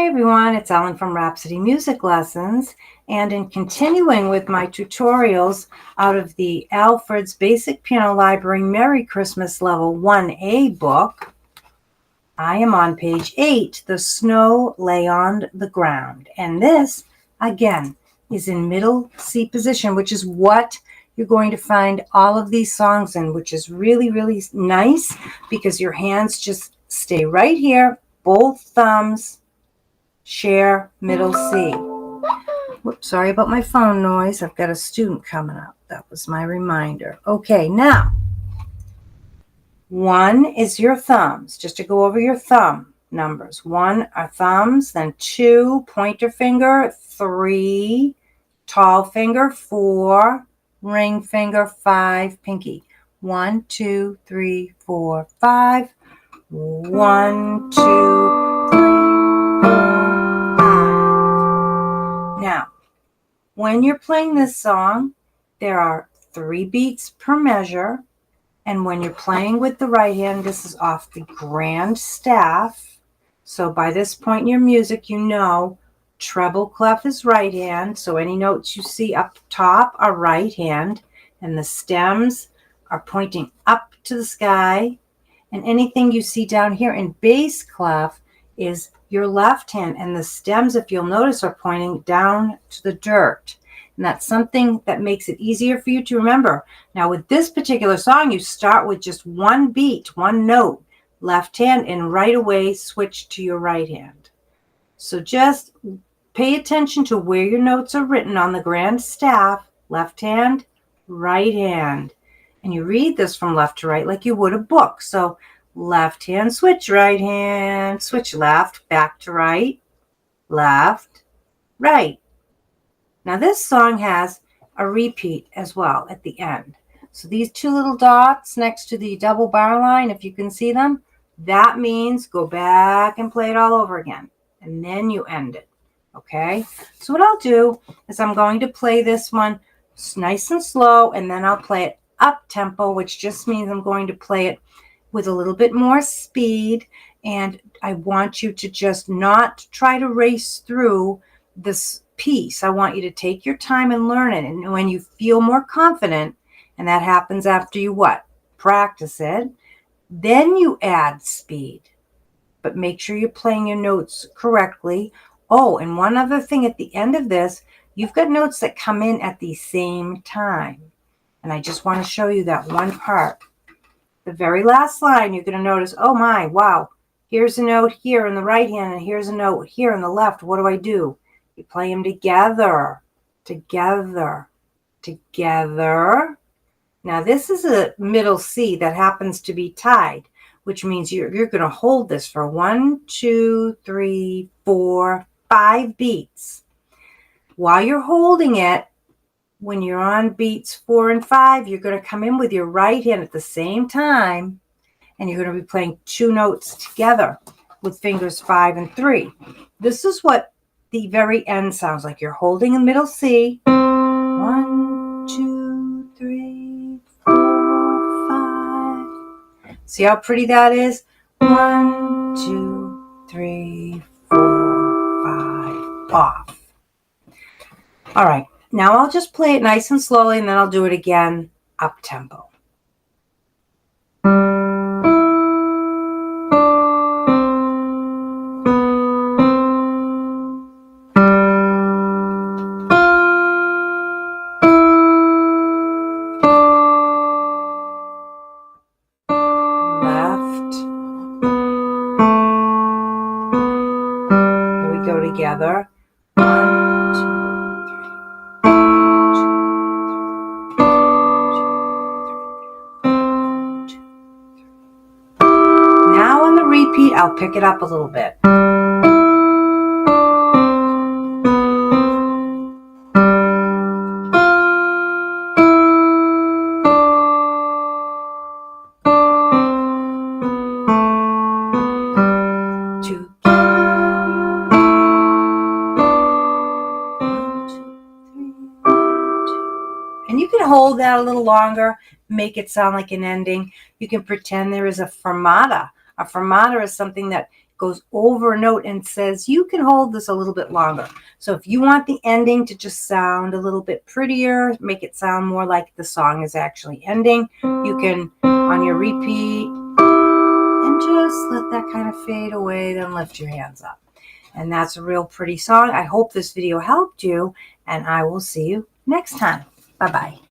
everyone, it's Ellen from Rhapsody Music Lessons, and in continuing with my tutorials out of the Alfred's Basic Piano Library Merry Christmas Level 1A book, I am on page 8, The Snow Lay on the Ground, and this, again, is in middle C position, which is what you're going to find all of these songs in, which is really, really nice because your hands just stay right here, both thumbs share middle C. Whoops, sorry about my phone noise. I've got a student coming up. That was my reminder. Okay, now, 1 is your thumbs. Just to go over your thumb numbers. 1 are thumbs, then 2, pointer finger, 3, tall finger, 4, ring finger, 5, pinky. 1, 2, 3, 4, 5. 1, 2, 3. Now, when you're playing this song, there are 3 beats per measure. And when you're playing with the right hand, this is off the grand staff. So by this point in your music, you know treble clef is right hand. So any notes you see up top are right hand. And the stems are pointing up to the sky. And anything you see down here in bass clef is your left hand, and the stems, if you'll notice, are pointing down to the dirt. And that's something that makes it easier for you to remember. Now with this particular song, you start with just 1 beat, 1 note, left hand, and right away switch to your right hand. So just pay attention to where your notes are written on the grand staff, left hand, right hand. And you read this from left to right like you would a book. So left hand, switch right hand, switch left, back to right, left, right. Now this song has a repeat as well at the end. So these 2 little dots next to the double bar line, if you can see them, that means go back and play it all over again. And then you end it. Okay? So what I'll do is I'm going to play this one nice and slow, and then I'll play it up tempo, which just means I'm going to play it with a little bit more speed, and I want you to just not try to race through this piece. I want you to take your time and learn it, and when you feel more confident, and that happens after you what? Practice it, then you add speed, but make sure you're playing your notes correctly. Oh, and one other thing at the end of this, you've got notes that come in at the same time, and I just want to show you that one part. The very last line, you're going to notice, oh my, wow, here's a note here in the right hand, and here's a note here in the left. What do? You play them together, together, together. Now this is a middle C that happens to be tied, which means you're going to hold this for 1, 2, 3, 4, 5 beats. While you're holding it, when you're on beats 4 and 5, you're going to come in with your right hand at the same time, and you're going to be playing 2 notes together with fingers 5 and 3. This is what the very end sounds like. You're holding in middle C. 1, 2, 3, 4, 5. See how pretty that is? 1, 2, 3, 4, 5. Off. All right. Now I'll just play it nice and slowly, and then I'll do it again up tempo. Left. Here we go together. 1, 2. I'll pick it up a little bit. And you can hold that a little longer, make it sound like an ending. You can pretend there is a fermata. A fermata is something that goes over a note and says, you can hold this a little bit longer. So if you want the ending to just sound a little bit prettier, make it sound more like the song is actually ending, you can, on your repeat, and just let that kind of fade away, then lift your hands up. And that's a real pretty song. I hope this video helped you, and I will see you next time. Bye-bye.